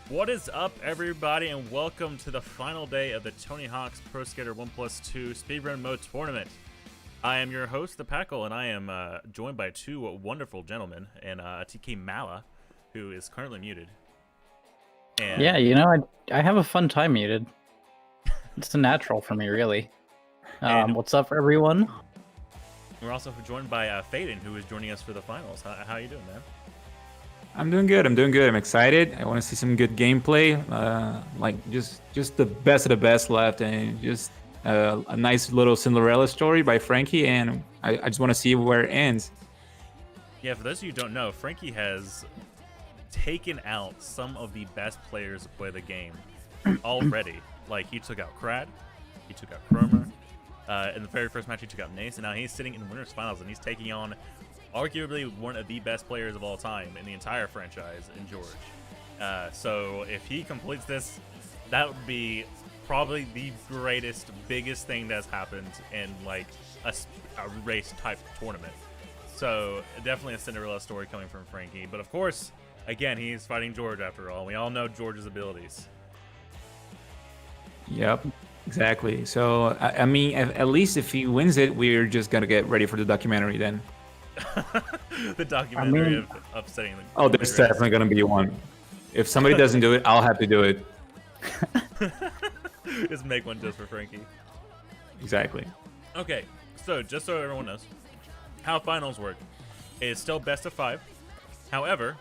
What is up, everybody, and welcome to the final day of the Tony Hawk's Pro Skater 1+2 Speedrun Mode Tournament. I am your host, The Packle, and I am joined by two wonderful gentlemen, and TK Mala, who is currently muted. And Yeah, I have a fun time muted. It's a natural for me, really. What's up, everyone? We're also joined by Faden, who is joining us for the finals. How you doing, man? I'm doing good. I'm excited. I want to see some good gameplay. Like just the best of the best left, and just a nice little Cinderella story by Frankie. And I just want to see where it ends. Yeah, for those of you who don't know, Frankie has taken out some of the best players to play the game already. Like, he took out Krad, he took out Cromer. In the very first match, he took out Nace, and now he's sitting in winners finals, and he's taking on arguably one of the best players of all time in the entire franchise, in George. So if he completes this, that would be probably the greatest, biggest thing that's happened in like a race type tournament. So definitely a Cinderella story coming from Frankie. But of course, again, he's fighting George after all. We all know George's abilities. Yep, exactly. So I mean, at least if he wins it, we're just gonna get ready for the documentary then. The documentary of upsetting the Oh, there's definitely gonna be one. If somebody doesn't do it, I'll have to do it. Just make one just for Frankie. Exactly. Okay, so just so everyone knows, how finals work is still best of 5. However,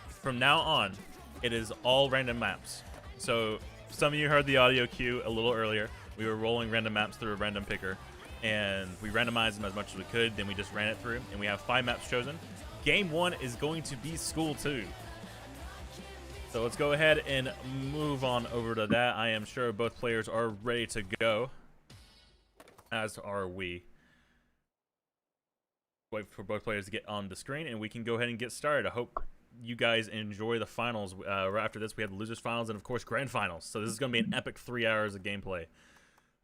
from now on, it is all random maps. So some of you heard the audio cue a little earlier. We were rolling random maps through a random picker, and we randomized them as much as we could. Then we just ran it through, and we have 5 maps chosen. Game 1 is going to be School 2. So let's go ahead and move on over to that. I am sure both players are ready to go, as are we. Wait for both players to get on the screen, and we can go ahead and get started. I hope you guys enjoy the finals. Right after this, we have the losers finals and, of course, grand finals. So this is going to be an epic 3 hours of gameplay.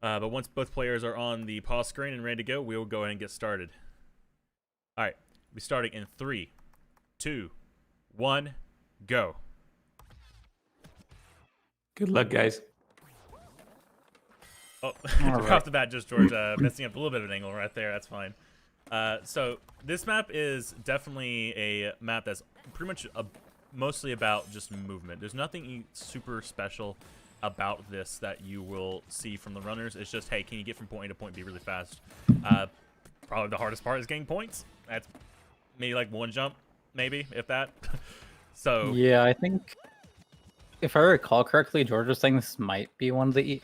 But once both players are on the pause screen and ready to go, we will go ahead and get started. All right, we're starting in 3, 2, 1, go. Good luck, guys. Oh, off the bat, just George messing up a little bit of an angle right there. That's fine. So this map is definitely a map that's pretty much mostly about just movement. There's nothing super special about this that you will see from the runners. It's just, hey, can you get from point A to point B really fast? Probably the hardest part is getting points. That's maybe like one jump, maybe, if that. So Yeah, I think if I recall correctly, George was saying this might be one of the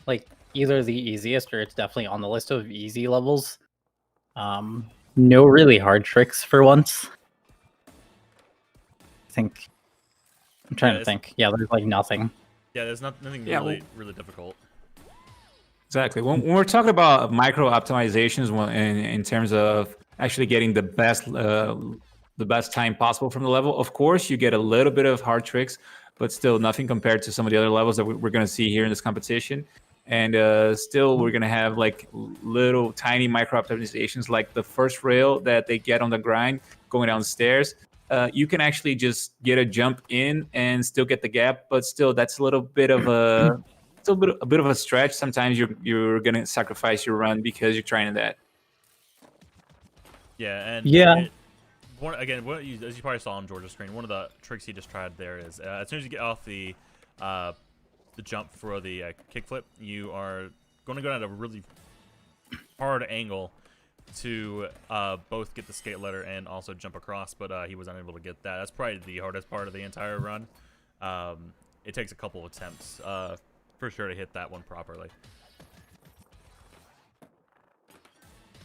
either the easiest or it's definitely on the list of easy levels. No really hard tricks for once. I'm trying to think. Yeah, there's like nothing. Yeah, there's nothing really difficult. Exactly. When we're talking about micro optimizations, in terms of actually getting the best time possible from the level, of course you get a little bit of hard tricks, but still nothing compared to some of the other levels that we're going to see here in this competition. And still, we're going to have like little tiny micro optimizations, like the first rail that they get on the grind going downstairs. You can actually just get a jump in and still get the gap, but still that's a little bit of a bit of a stretch. Sometimes you're gonna sacrifice your run because you're trying that. Yeah, and yeah. As you probably saw on George's screen, one of the tricks he just tried there is as soon as you get off the jump for the kickflip, you are going to go at a really hard angle to both get the skate ladder and also jump across, but he was unable to get that. That's probably the hardest part of the entire run. It takes a couple of attempts for sure to hit that one properly.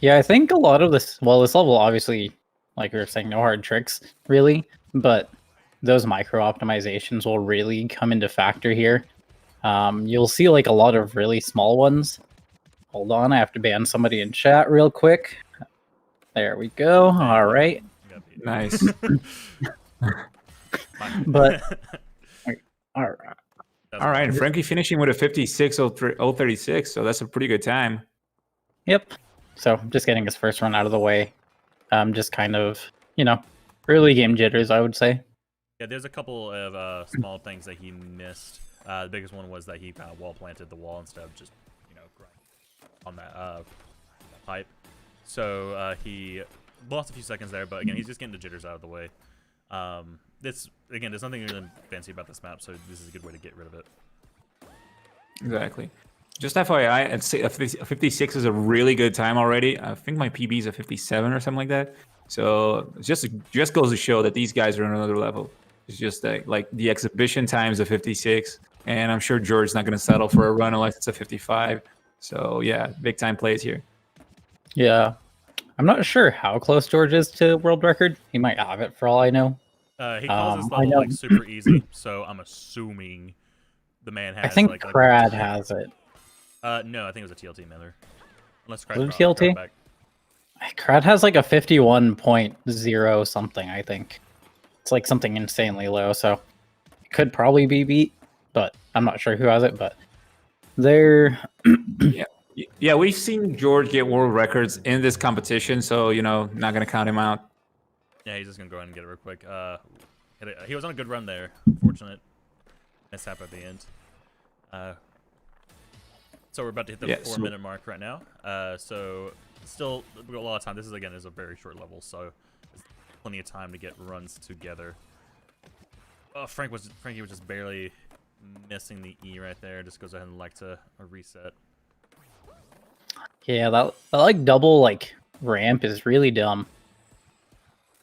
Yeah, I think a lot of this level, obviously, like we were saying, no hard tricks, really, but those micro optimizations will really come into factor here. You'll see like a lot of really small ones. Hold on, I have to ban somebody in chat real quick. There we go. All right. Nice. But all right. All right, and Frankie finishing with a 56.036, so that's a pretty good time. Yep. So just getting his first run out of the way. Just kind of, early game jitters, I would say. Yeah, there's a couple of small things that he missed. The biggest one was that he kind of wall planted the wall instead of just, grinding on that pipe. So he lost a few seconds there, but again, he's just getting the jitters out of the way. There's nothing really fancy about this map, so this is a good way to get rid of it. Exactly. Just FYI, I'd say a 56 is a really good time already. I think my PB is a 57 or something like that. So it just goes to show that these guys are on another level. It's just that, like, the exhibition time is a 56, and I'm sure George's not going to settle for a run unless it's a 55. So yeah, big time plays here. Yeah. I'm not sure how close George is to world record. He might have it for all I know. He calls this I level know. like super easy, so I'm assuming the man has. I think like Crad has it. No, I think it was a TLT Miller. Unless Was it Crad TLT? back. Crad has like a 51.0 something, I think. It's like something insanely low, so it could probably be beat, but I'm not sure who has it, but they're Yeah, we've seen George get world records in this competition, so not gonna count him out. Yeah, he's just gonna go ahead and get it real quick. He was on a good run there. Unfortunate mishap at the end. So we're about to hit the 4-minute mark right now. So still a lot of time. This is a very short level, so there's plenty of time to get runs together. Oh, Frankie was just barely missing the E right there. Just goes ahead and like to a reset. yeah, that like double like ramp is really dumb.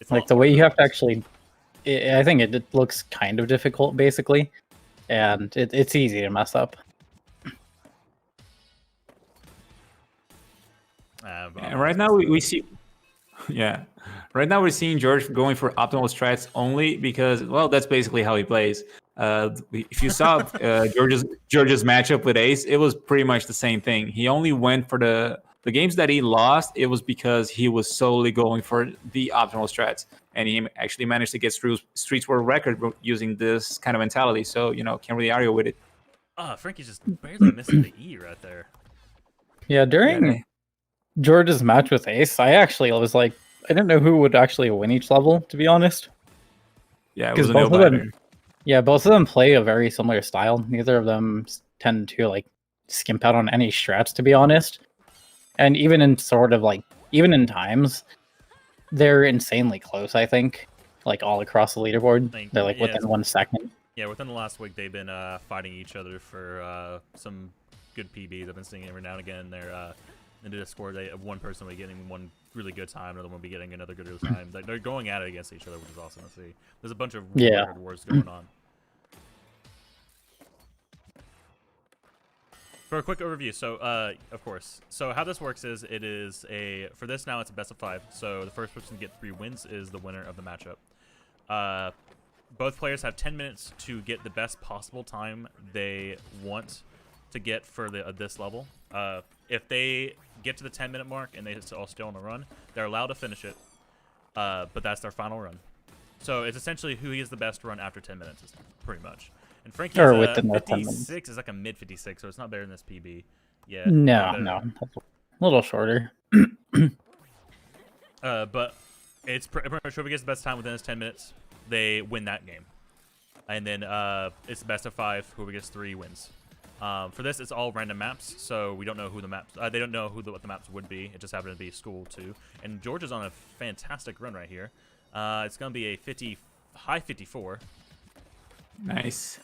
It's Like the way you have to actually, I think it looks kind of difficult basically, and it's easy to mess up. And right now we see, yeah, right now we're seeing George going for optimal strats only because, well, that's basically how he plays. If you saw George's matchup with Ace, it was pretty much the same thing. He only went for the games that he lost. It was because he was solely going for the optimal strats, and he actually managed to get through Streets World Record using this kind of mentality. So can't really argue with it. Frankie's just barely missing the E right there. Yeah, during George's match with Ace, I actually was like, I didn't know who would actually win each level, to be honest. Yeah, it was a both of no-brainer. them, both of them play a very similar style. Neither of them tend to like skimp out on any strats, to be honest. And even in even in times, they're insanely close. I think, like all across the leaderboard, they're like within 1 second. Yeah, within the last week, they've been fighting each other for some good PBs. I've been seeing every now and again. They're in the Discord, one person will be getting one really good time, another one will be getting another good time. They're going at it against each other, which is awesome to see. There's a bunch of record wars going on. For a quick overview, so of course, so how this works is for this now it's a best of 5. So the first person to get 3 wins is the winner of the matchup. Both players have 10 minutes to get the best possible time they want to get for this level. If they get to the 10-minute mark and they're all still on the run, they're allowed to finish it, but that's their final run. So it's essentially who gets the best run after 10 minutes, pretty much. And Frankie's 56 is like a mid 56, so it's not better than this PB. Yeah. No, a little shorter. But it's pretty much whoever gets the best time within this 10 minutes, they win that game. And then it's the best of 5. Whoever gets 3 wins. For this, it's all random maps, so we don't know who the maps. They don't know what the maps would be. It just happened to be school too. And George is on a fantastic run right here. It's gonna be a high 54. Nice.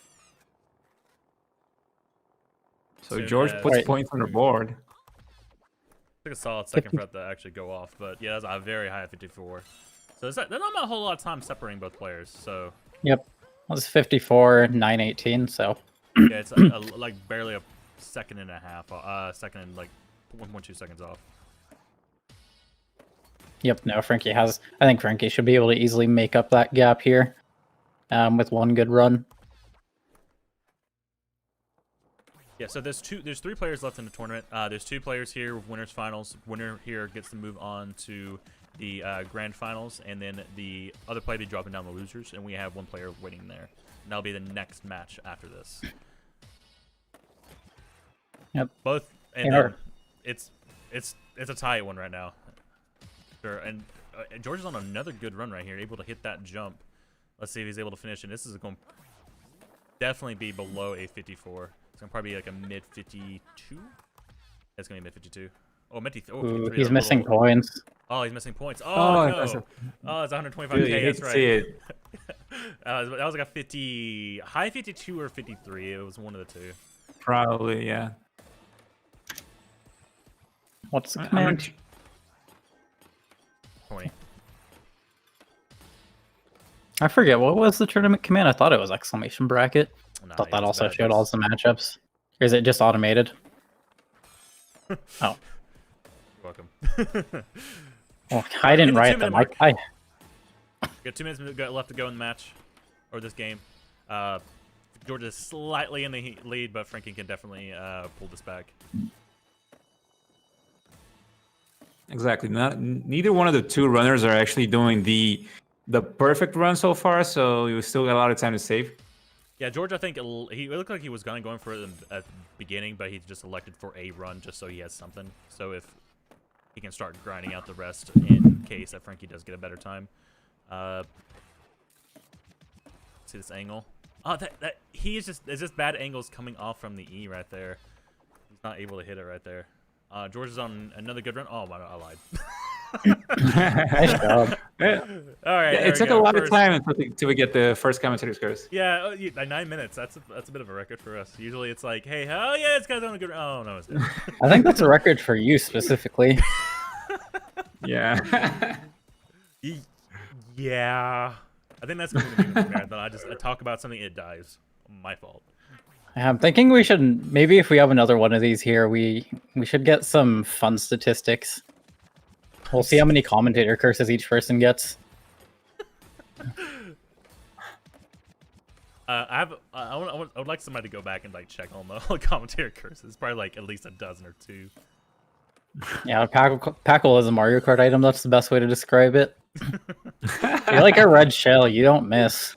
So George puts points on the board. Took a solid second for that to actually go off, but yeah, that's a very high 54. So there's not a whole lot of time separating both players. So. Yep, that's 54, 918. So. Yeah, it's like barely a second and a half. Second and like 1.2 seconds off. Yep. No, Frankie has. I think Frankie should be able to easily make up that gap here, with one good run. Yeah, so there's 3 players left in the tournament. There's 2 players here with winners finals. Winner here gets to move on to the grand finals, and then the other player be dropping down the losers, and we have 1 player waiting there. And that'll be the next match after this. Yep. Both, and it's a tight one right now. Sure, and George is on another good run right here, able to hit that jump. Let's see if he's able to finish. And this is going to definitely be below a 54. It's going to probably be like a mid 52. It's going to be mid 52. Oh, mid 53. Ooh, he's missing points. Oh, he's missing points. Oh, Oh, no. that's a- Oh, it's 125k. Really hate That's to right. see it. That was like a high 52 or 53. It was one of the two. Probably, yeah. What's the I'm command? not- 20. I forget, what was the tournament command? I thought it was exclamation bracket. Nah, Thought yeah, that it's also bad. showed all the matchups. Or is it just automated? Oh. You're welcome. Well, I didn't In the write 2-minute them. mark. I We got 2 minutes left to go in the match, or this game. Georgia's slightly in the lead, but Frankie can definitely pull this back. Exactly. Neither one of the two runners are actually doing the perfect run so far, so you still got a lot of time to save. Yeah, George, I think he looked like he was going for it at the beginning, but he just elected for a run just so he has something. So if he can start grinding out the rest in case that Frankie does get a better time. See this angle? Oh, that he is just bad angles coming off from the E right there. He's not able to hit it right there. George is on another good run. Oh, I lied. nice job. Yeah. All right. Yeah, there it we took a go. lot First- of time to get the first commentator scores. Yeah, 9 minutes. That's a bit of a record for us. Usually it's like, hey, oh yeah, this guy's on a good. Oh no, it's not. I think that's a record for you specifically. Yeah. Yeah. I think that's going to be the marathon. I talk about something, it dies. My fault. I'm thinking we should, maybe if we have another one of these here, we should get some fun statistics. We'll see how many commentator curses each person gets. I would like somebody to go back and like check on the commentator curses. Probably like at least a dozen or two. Yeah, Packle is a Mario Kart item. That's the best way to describe it. You're like a red shell. You don't miss.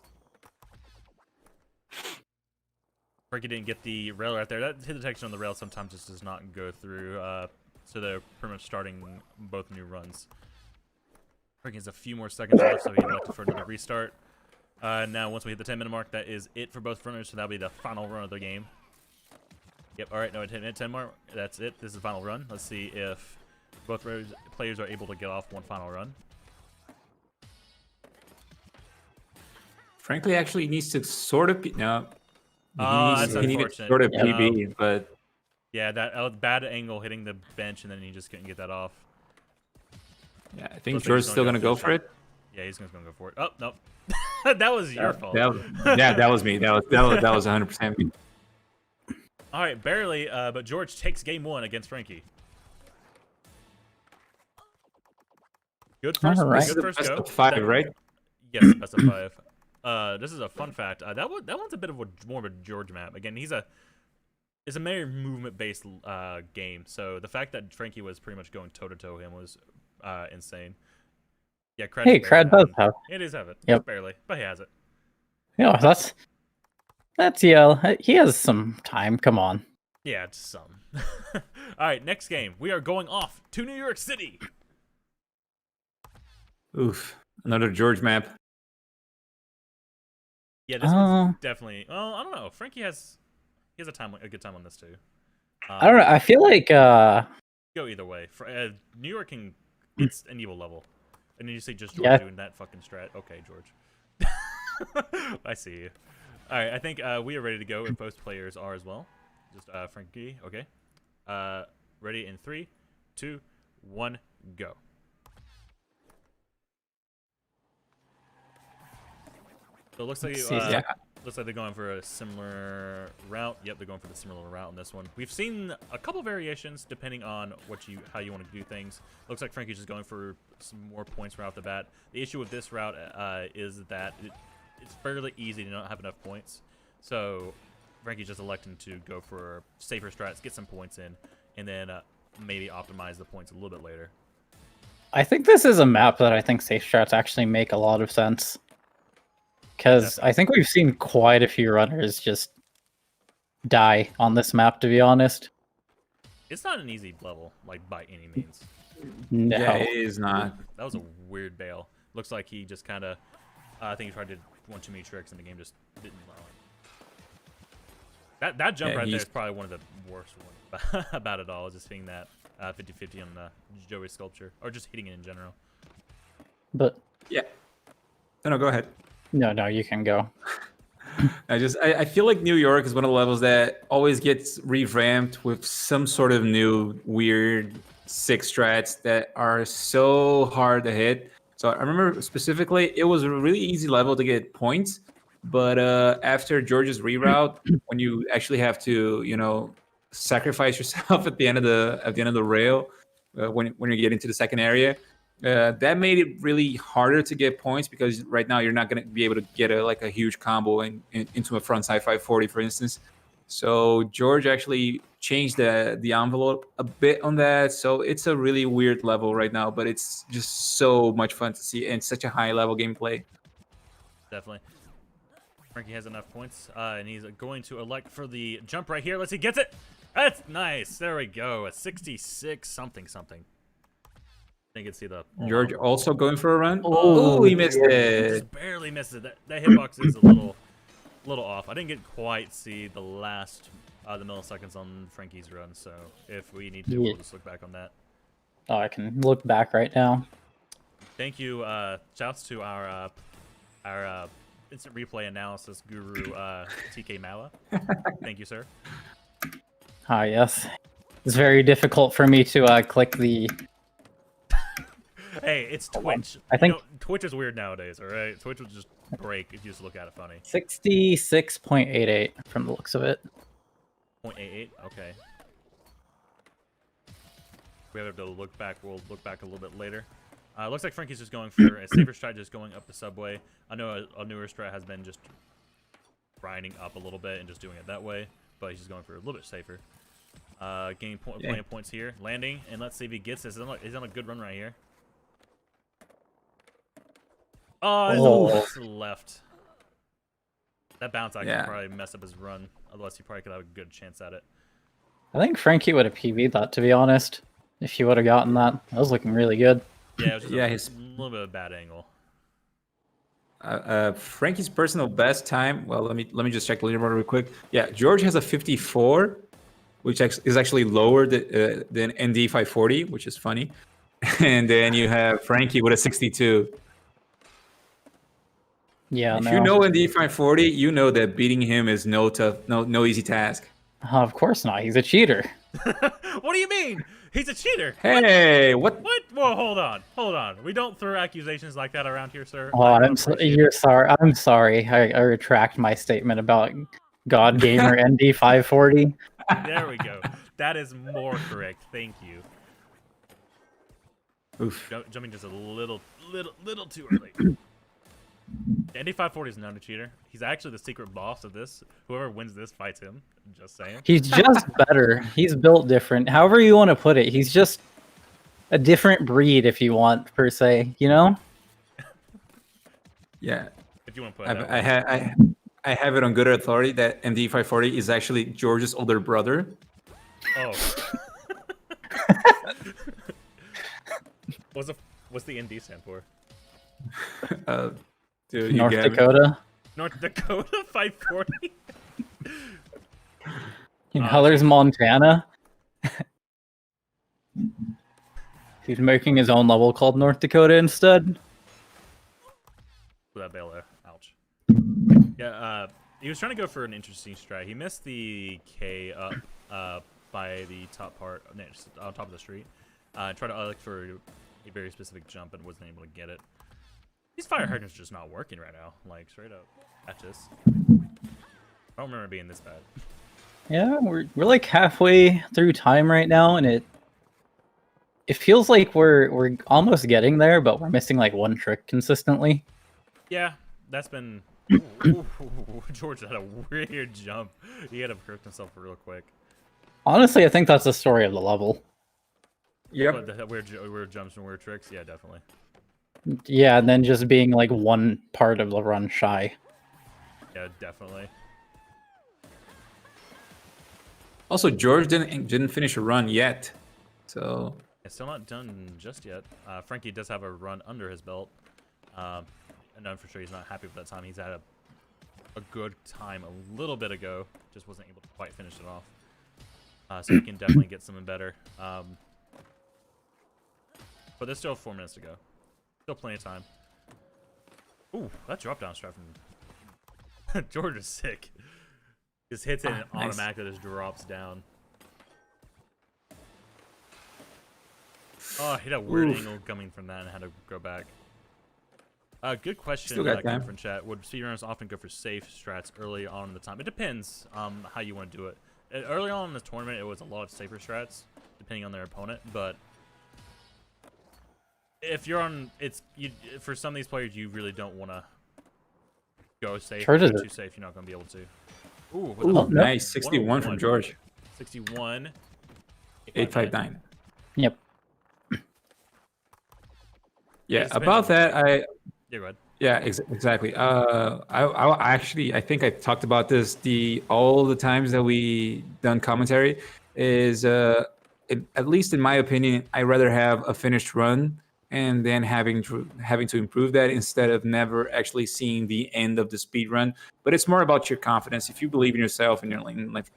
Frankie didn't get the rail right there. That hit detection on the rail sometimes just does not go through. So they're pretty much starting both new runs. Frankie has a few more seconds left, so he elected for another restart. Now, once we hit the 10-minute mark, that is it for both runners, so that'll be the final run of the game. Yep, all right, no, it hit 10 mark. That's it. This is the final run. Let's see if both players are able to get off one final run. Frankly, actually needs to sort of no. That's He needed unfortunate. sort of Yeah. PB, but Yeah, that bad angle hitting the bench, and then he just couldn't get that off. yeah, I think Looks like George's he's still gonna gonna go go for it. Yeah, he's going to go for it. Oh, nope. That was your fault. That was me. That was 100% me. All right, barely, but George takes game one against Frankie. Good first, All right. good first Best go. of 5, right? Yes, best of 5. This is a fun fact. That one's a bit of more of a George map. Again, it's a very movement-based game. So the fact that Frankie was pretty much going toe-to-toe him was insane. Yeah, Crad Hey, just Crad barely does had have. it. It is have it. Yep. Just barely, but he has it. Yeah, that's yeah. He has some time. Come on. Yeah, it's some. All right, next game. We are going off to New York City. Oof, another George map. Yeah, this one's definitely. Well, I don't know. Frankie has a good time on this too. I don't know. I feel like Go either way. New York it's an evil level. And then you see just George doing that fucking strat. Okay, George. I see you. All right, I think we are ready to go if both players are as well. Just Frankie. Okay. Ready in 3, 2, 1, go. So it looks like looks like they're going for a similar route. Yep, they're going for the similar route on this one. We've seen a couple variations depending on how you want to do things. Looks like Frankie's just going for some more points right off the bat. The issue with this route is that it's fairly easy to not have enough points. So Frankie's just electing to go for safer strats, get some points in, and then maybe optimize the points a little bit later. I think this is a map that I think safe strats actually make a lot of sense. Because I think we've seen quite a few runners just die on this map, to be honest. It's not an easy level, like, by any means. No. Yeah, it is not. That was a weird bail. Looks like he just kind of, I think he tried to one too many tricks, and the game just didn't allow it. That jump right there is probably one of the worst ones about it all, just hitting that 50-50 on the Joey sculpture, or just hitting it in general. But Yeah. No, go ahead. no, you can go. I feel like New York is one of the levels that always gets revamped with some sort of new weird sick strats that are so hard to hit. So I remember specifically, it was a really easy level to get points, but after George's reroute, when you actually have to, sacrifice yourself at the end of the rail, when you get into the second area, that made it really harder to get points because right now you're not going to be able to get a huge combo into a front side 540, for instance. So George actually changed the envelope a bit on that. So it's a really weird level right now, but it's just so much fun to see and such a high level gameplay. Definitely. Frankie has enough points, and he's going to elect for the jump right here. Let's see, gets it. That's nice. There we go. A 66 something. You can see the George also going for a run. Oh, Oh, he missed it. just barely misses it. That hitbox is a little off. I didn't get quite see the last the milliseconds on Frankie's run, so if we need to, we'll just look back on that. Oh, I can look back right now. Thank you. Shouts to our instant replay analysis guru, TK Mala. Thank you, sir. Ah, yes. It's very difficult for me to click the... Hey, it's Twitch. I think Twitch is weird nowadays, all right? Twitch will just break if you just look at it funny. 66.88 from the looks of it. 0.88? Okay. We have to look back. We'll look back a little bit later. Looks like Frankie's just going for a safer strat, just going up the subway. I know a newer strat has been just grinding up a little bit and just doing it that way, but he's just going for a little bit safer. Gaining plenty of points here. Landing, and let's see if he gets this. He's on a good run right here. Oh, he's left. That bounce actually probably messed up his run. Otherwise, he probably could have a good chance at it. I think Frankie would have PB'd that, to be honest. If he would have gotten that. That was looking really good. Yeah, it was just a little bit of a bad angle. Frankie's personal best time. Well, let me just check the leaderboard real quick. Yeah, George has a 54, which is actually lower than ND 540, which is funny. And then you have Frankie with a 62. Yeah, if you know ND 540, you know that beating him is no easy task. Of course not. He's a cheater. What do you mean? He's a cheater. Hey, what? Well, hold on. We don't throw accusations like that around here, sir. Oh, you're sorry. I'm sorry. I retract my statement about God Gamer ND 540. There we go. That is more correct. Thank you. Oof. Jumping just a little too early. ND 540 is not a cheater. He's actually the secret boss of this. Whoever wins this fights him. Just saying. He's just better. He's built different. However you want to put it, he's just a different breed, if you want, per se. You know? Yeah. If you want to put it I have it on good authority that ND 540 is actually George's older brother. Oh. What's the ND stand for? Dude, North Dakota. North Dakota 540. Heller's Montana. He's making his own level called North Dakota instead. That bail there. Ouch. Yeah, he was trying to go for an interesting strat. He missed the K up by the top part, on top of the street. Tried to look for a very specific jump and wasn't able to get it. These fire hydrants are just not working right now. Like, straight up. That's just... I don't remember it being this bad. Yeah, we're like halfway through time right now, and it feels like we're almost getting there, but we're missing like one trick consistently. Yeah, that's been... Ooh, George had a weird jump. He had to correct himself real quick. Honestly, I think that's the story of the level. Yep. The weird jumps and weird tricks? Yeah, definitely. Yeah, and then just being like one part of the run shy. Yeah, definitely. Also, George didn't finish a run yet, so It's still not done just yet. Frankie does have a run under his belt. known for sure he's not happy with that time. He's had a good time a little bit ago, just wasn't able to quite finish it off. So he can definitely get something better. But there's still 4 minutes to go. Still plenty of time. Ooh, that drop down strike from George is sick. Just hits it and nice. automatically just drops down. Oh, he had a weird angle coming from that and had to go back. Good question. Still got time. From chat. Would speedrunners often go for safe strats early on in the time? It depends how you want to do it. Early on in the tournament, it was a lot of safer strats, depending on their opponent. But if you're on, for some of these players, you really don't want to go safe. Sure If does you're it. too safe, you're not going to be able to. Ooh, Ooh, nice. 61 from George. 61. 859. Yep. Yeah, It about depends on- that, Yeah, go ahead. yeah, exactly. I think I talked about this all the times that we done commentary is at least in my opinion, I rather have a finished run and then having to improve that instead of never actually seeing the end of the speed run. But it's more about your confidence. If you believe in yourself and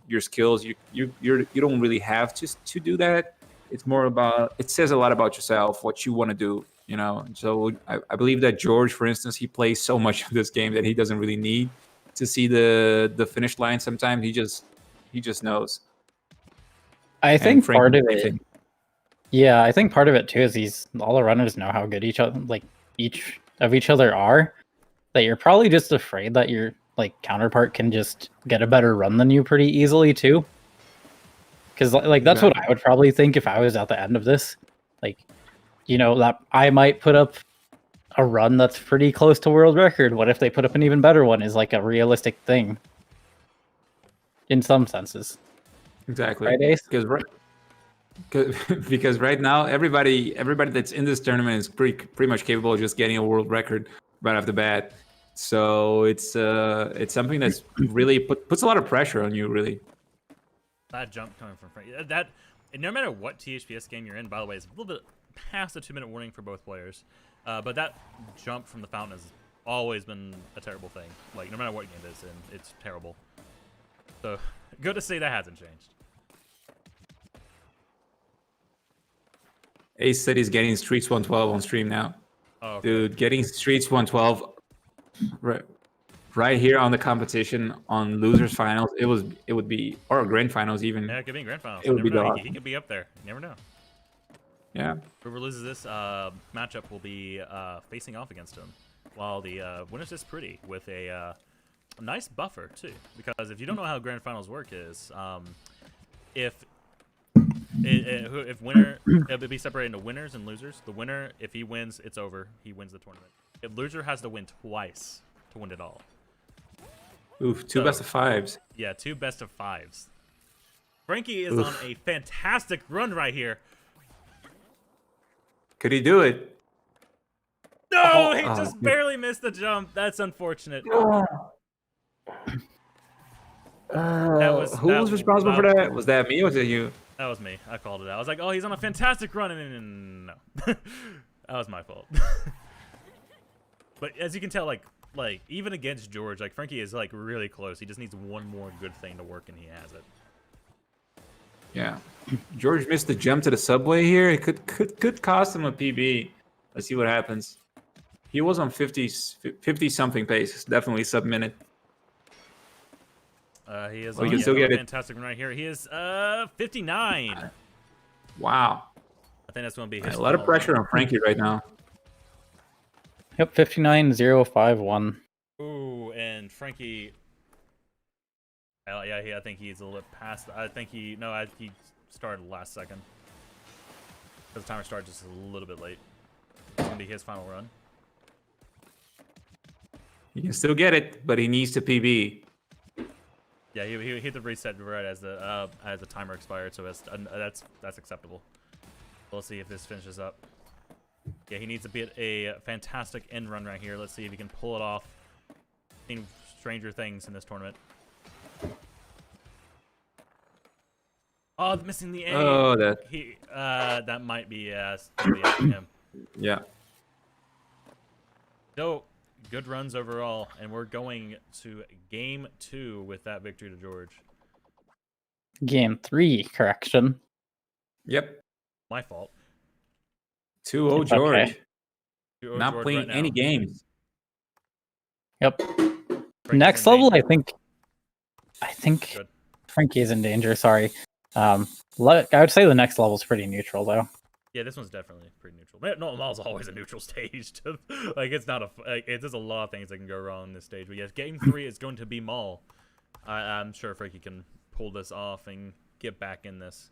your skills, you don't really have to do that. It's more about, it says a lot about yourself, what you want to do. You know, so I believe that George, for instance, he plays so much of this game that he doesn't really need to see the finish line. Sometimes he just knows. I think Frank, part of same it. thing. Yeah, I think part of it too is all the runners know how good each of each other are. That you're probably just afraid that your counterpart can just get a better run than you pretty easily too. Because that's what I would probably think if I was at the end of this. That I might put up a run that's pretty close to world record. What if they put up an even better one? Is like a realistic thing. In some senses. Exactly. Right, Ace? Because right now everybody that's in this tournament is pretty much capable of just getting a world record right off the bat. So it's something that's really puts a lot of pressure on you, really. That jump coming from Frank. That no matter what THPS game you're in, by the way, is a little bit past the 2-minute warning for both players. But that jump from the fountain has always been a terrible thing. Like, no matter what game it's in, it's terrible. So, good to see that hasn't changed. Ace said he's getting Streets 112 on stream now. Oh, okay. Dude, getting Streets 112 right here on the competition on losers finals, it would be, or grand finals even. Yeah, it could be in grand finals. It would be Know. the He could be up there. You never know. Yeah. Whoever loses this matchup will be facing off against him, while the winner's just pretty with a nice buffer too. Because if you don't know how grand finals work is, if winner, it'll be separated into winners and losers. The winner, if he wins, it's over. He wins the tournament. If loser has to win twice to win it all. Oof, two best of fives. Yeah, 2 best of 5s. Frankie is on a fantastic run right here. Could he do it? No, he just barely missed the jump. That's unfortunate. Who was responsible for that? Was that me or was it you? That was me. I called it out. I was like, oh, he's on a fantastic run. And no. That was my fault. But as you can tell, like even against George, Frankie is really close. He just needs one more good thing to work, and he has it. Yeah. George missed the jump to the subway here. It could cost him a PB. Let's see what happens. He was on 50 something pace. Definitely sub-minute. He is Well, on you can still get it. fantastic run right here. He is 59. Wow. I think that's going to be his A lot of pressure on Frankie right now. Yep, 59.051. Ooh, and Frankie. Yeah, I think he's a little past. I think he started last second. The timer started just a little bit late. It's gonna be his final run. He can still get it, but he needs to PB. Yeah, he hit the reset right as the timer expired, so that's acceptable. We'll see if this finishes up. Yeah, he needs to be a fantastic end run right here. Let's see if he can pull it off. Seen stranger things in this tournament. Oh, missing the A. Oh, that might be him. Yeah. So good runs overall, and we're going to game 2 with that victory to George. Game 3, correction. Yep. My fault. 2-0 It's okay. George. 2-0 Not George playing right now. any games. Yep. Frankie's Next in level, danger. I think Good. Frankie is in danger. Sorry. I would say the next level is pretty neutral, though. Yeah, this one's definitely pretty neutral. No, Mall's always a neutral stage. Like, it's not a... Like, there's a lot of things that can go wrong in this stage. But yes, game 3 is going to be Mall. I'm sure Frankie can pull this off and get back in this.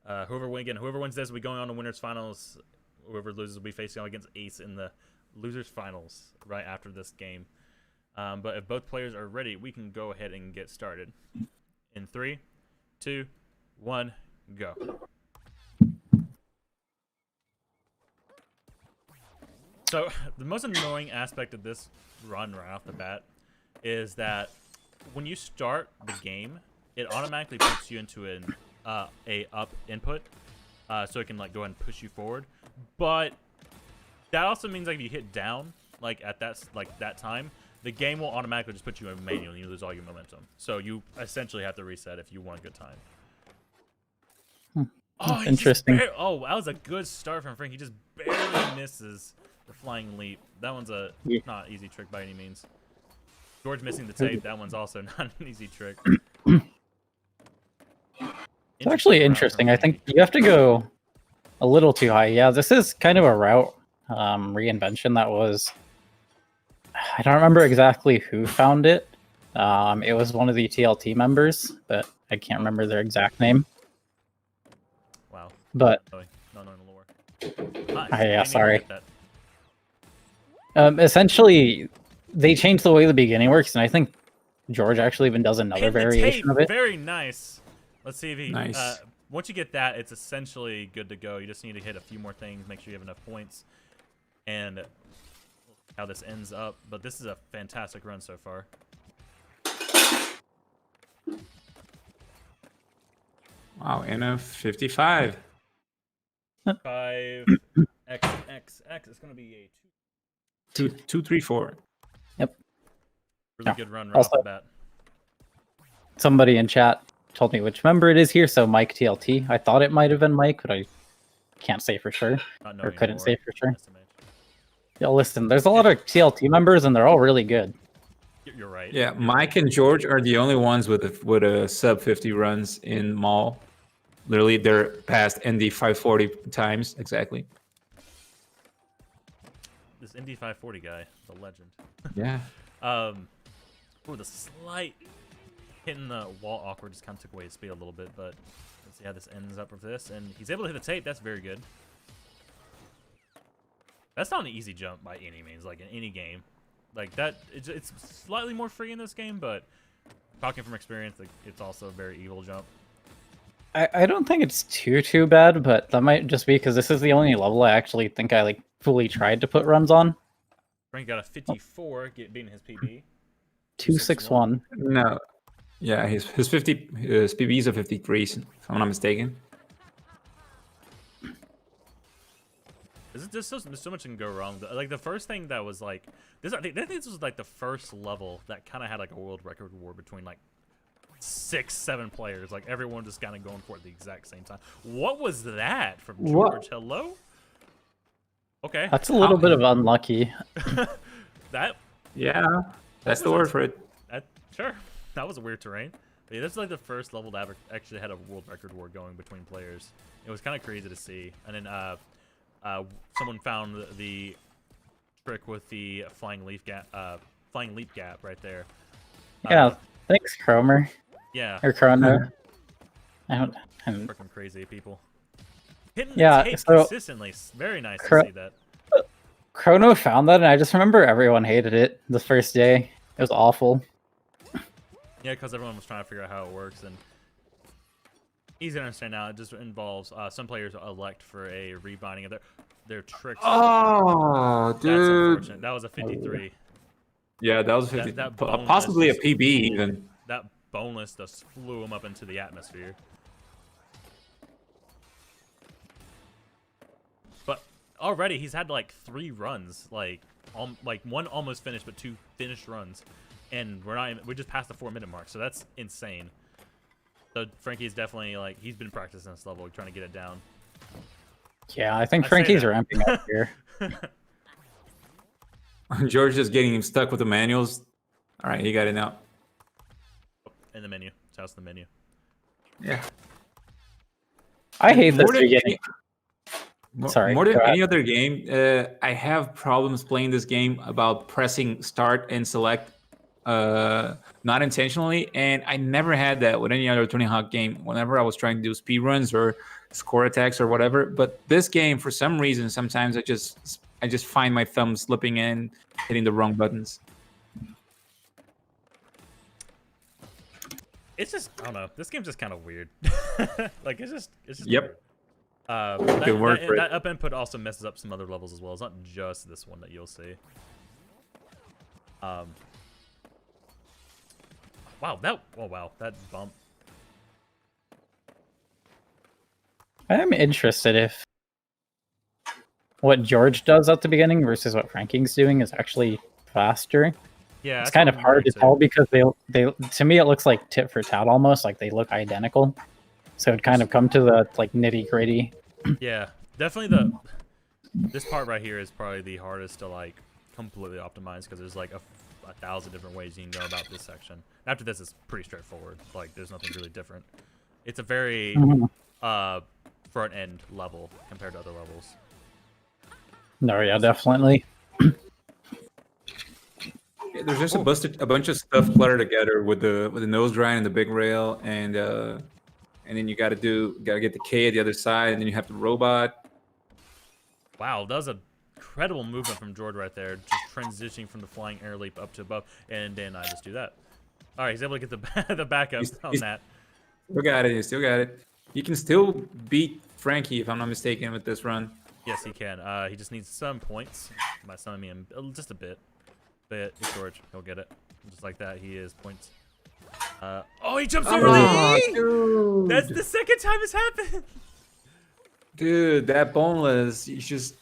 Whoever wins this will be going on to winners finals. Whoever loses will be facing off against Ace in the losers finals right after this game. But if both players are ready, we can go ahead and get started. In 3, 2, 1, go. So the most annoying aspect of this run right off the bat is that when you start the game, it automatically puts you into an a up input, so it can like go ahead and push you forward. But that also means like if you hit down like at that time, the game will automatically just put you in manual and you lose all your momentum. So you essentially have to reset if you want a good time. Oh, Interesting. Oh, that was a good start from Frank. He just barely misses the flying leap. That one's a not easy trick by any means. George missing the tape. That one's also not an easy trick. It's actually interesting. I think you have to go a little too high. Yeah, this is kind of a route reinvention that was... I don't remember exactly who found it. It was one of the TLT members, but I can't remember their exact name. Wow. But No, lore. Nice. yeah, Didn't even sorry. get that. Essentially, they changed the way the beginning works, and I think George actually even does another Hitting the variation tape. of it. Very nice. Let's see if he. Nice. Once you get that, it's essentially good to go. You just need to hit a few more things, make sure you have enough points, and how this ends up. But this is a fantastic run so far. Wow, and a 55. 5 x. It's gonna be a 2, 3, 4. really Yeah. good run right off the bat. Somebody in chat told me which member it is here, so Mike TLT. I thought it might have been Mike, but I can't say for sure, Not or knowing couldn't lore, say for sure. SMH. Yo, listen, there's a lot of TLT members, and they're all really good. You're right. Yeah, Mike and George are the only ones with a sub 50 runs in Mall. Literally, they're past ND 540 times exactly. This ND 540 guy, the legend. Yeah. For the slight hitting the wall awkward just kind of took away his speed a little bit, but let's see how this ends up with this. And he's able to hit the tape. That's very good. That's not an easy jump by any means, like in any game. Like that, it's slightly more free in this game, but talking from experience, like, it's also a very evil jump. I don't think it's too bad, but that might just be because this is the only level I actually think I like fully tried to put runs on. Frank got a 54, beating his PB. 261. No. Yeah, his PB is a 53, if I'm not mistaken. There's so much can go wrong. Like the first thing that was like this, I think this was like the first level that kind of had like a world record war between like 6, 7 players. Like everyone just kind of going for it at the exact same time. What was that from George? What? Hello. Okay. That's a little bit of unlucky. That. Yeah, that's the word for it. Sure. That was a weird terrain. But yeah, this is like the first level that actually had a world record war going between players. It was kind of crazy to see. And then someone found the trick with the flying leap gap right there. Yeah, thanks, Cromer. Yeah. Or Chrono. I don't. Freaking crazy people. Hitting Yeah, the tape so- consistently. Very nice to see that. Chrono found that, and I just remember everyone hated it the first day. It was awful. Yeah, because everyone was trying to figure out how it works, and easy to understand now. It just involves some players elect for a rebinding of their tricks. Oh, That's dude. unfortunate. That was a 53. Yeah, that was 50. That bonus Possibly a just PB even. That bonus just flew him up into the atmosphere. But already he's had like 3 runs, like like one almost finished, but 2 finished runs, and we just passed the 4-minute mark, so that's insane. So Frankie's definitely like he's been practicing this level, trying to get it down. Yeah, I think I say Frankie's that. ramping up here. George just getting him stuck with the manuals. All right, he got it now. In the menu, so that's the menu. Yeah. I hate this More than beginning. Sorry, more than go ahead. any other game, I have problems playing this game about pressing start and select not intentionally, and I never had that with any other Tony Hawk game whenever I was trying to do speed runs or score attacks or whatever. But this game, for some reason, sometimes I just find my thumb slipping in, hitting the wrong buttons. It's just I don't know. This game's just kind of weird. Like it's just Yep. weird. Good word for it. That up input also messes up some other levels as well. It's not just this one that you'll see. Wow, that bump. I am interested if what George does at the beginning versus what Frankie's doing is actually faster. Yeah, It's that's kind what of I'm hard to wondering, tell too. because they to me it looks like tit for tat almost, like they look identical. So it kind of come to the like nitty gritty. Yeah, definitely this part right here is probably the hardest to like completely optimize because there's like a 1,000 different ways you can go about this section. After this, it's pretty straightforward. Like there's nothing really different. It's a very front end level compared to other levels. No, yeah, definitely. Yeah, there's just a bunch of stuff cluttered together with the nose grind and the big rail, and then you gotta get the K at the other side, and then you have the robot. Wow, that was a incredible movement from George right there, just transitioning from the flying air leap up to above, and then I just do that. All right, he's able to get the backup on that. Still got it. You still got it. You can still beat Frankie if I'm not mistaken with this run. Yes, he can. He just needs some points. By some, I mean just a bit. But it's George. He'll get it. Just like that, he is points. Oh, he jumps over the E! Dude. That's the second time it's happened. Dude, that boneless, you just...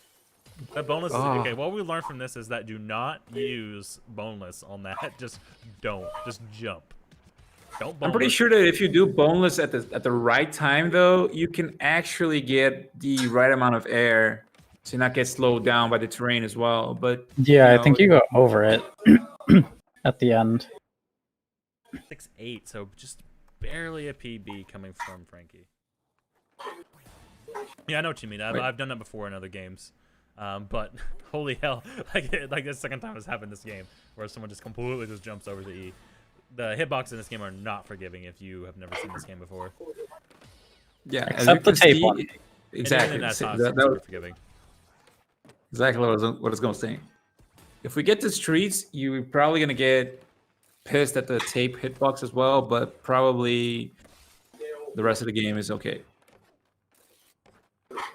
That boneless is Oh. okay. What we learned from this is that do not use boneless on that. Just don't. Just jump. Don't boneless. I'm pretty sure that if you do boneless at the right time, though, you can actually get the right amount of air to not get slowed down by the terrain as well. But Yeah, you I think know, you go over it at the end. 6'8", so just barely a PB coming from Frankie. Yeah, I know what you mean. I've done that before in other games. But holy hell, like the second time it's happened this game, where someone just completely just jumps over the E. The hitboxes in this game are not forgiving if you have never seen this game before. yeah, as Except you the can tape see, one. exactly. And that's not That super was forgiving. exactly what I was going to say. If we get to streets, you're probably going to get pissed at the tape hitbox as well, but probably the rest of the game is okay.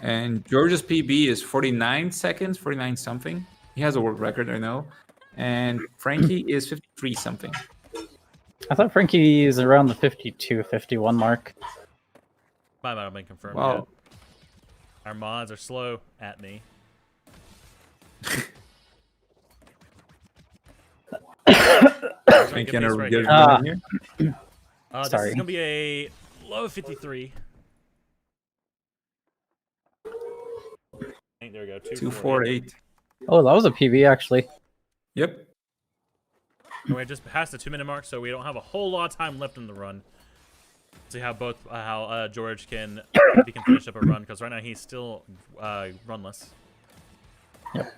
And George's PB is 49 seconds, 49 something. He has a world record, I know. And Frankie is 53 something. I thought Frankie is around the 52, 51 mark. Might not have been confirmed Wow. yet. Our mods are slow at me. Frankie, Good pace right here. here. This Sorry. is gonna be a low 53. There we go. 248. Oh, that was a PB actually. Yep. And we just passed the 2-minute mark, so we don't have a whole lot of time left in the run. See how George can if he can finish up a run, because right now he's still runless. Yep.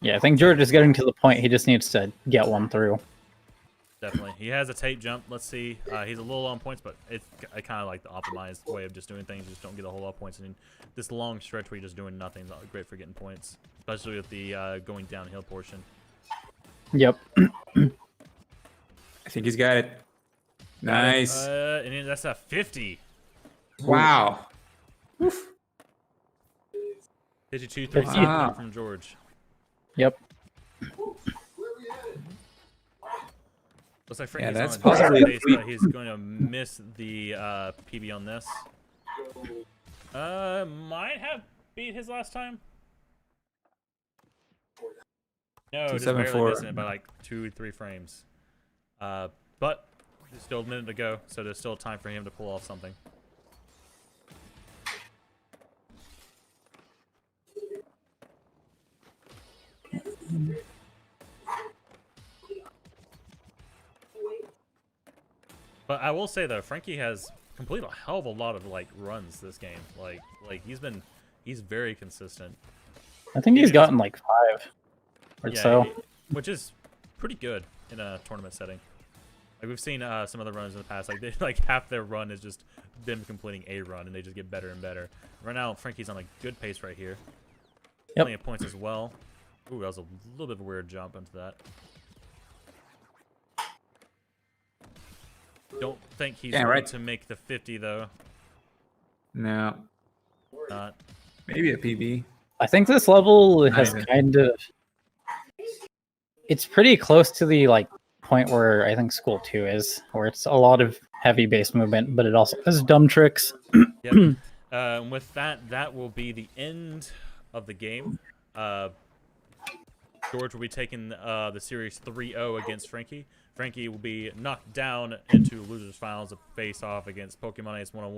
Yeah, I think George is getting to the point he just needs to get one through. Definitely, he has a tape jump. Let's see. He's a little low on points, but I kind of like the optimized way of just doing things. You just don't get a whole lot of points, and this long stretch where you're just doing nothing is great for getting points, especially with the going downhill portion. Yep. I think he's got it. Nice. And then that's a 50. Wow. 52, Wow. from George. Yep. Looks like Frankie's that's on a possibly decent a pace, tweak. but he's going to miss the PB on this. Might have beat his last time. No, just barely missing it by like 2-3 frames. But there's still a minute to go, so there's still time for him to pull off something. But I will say though, Frankie has completed a hell of a lot of like runs this game. Like he's very consistent. I think he's gotten like 5 or so. Which is pretty good in a tournament setting. Like we've seen some other runs in the past, like like half their run is just them completing a run, and they just get better and better. Right now, Frankie's on a good pace right here. Yep. Plenty of points as well. Ooh, that was a little bit of a weird jump into that. Don't think he's ready to make the 50 though. No. Not. Maybe a PB. I think this level has kind of... It's pretty close to the like point where I think School 2 is, where it's a lot of heavy base movement, but it also has dumb tricks. Yep. With that, that will be the end of the game. George will be taking the series 3-0 against Frankie. Frankie will be knocked down into losers finals to face off against Pokemon Ace 101.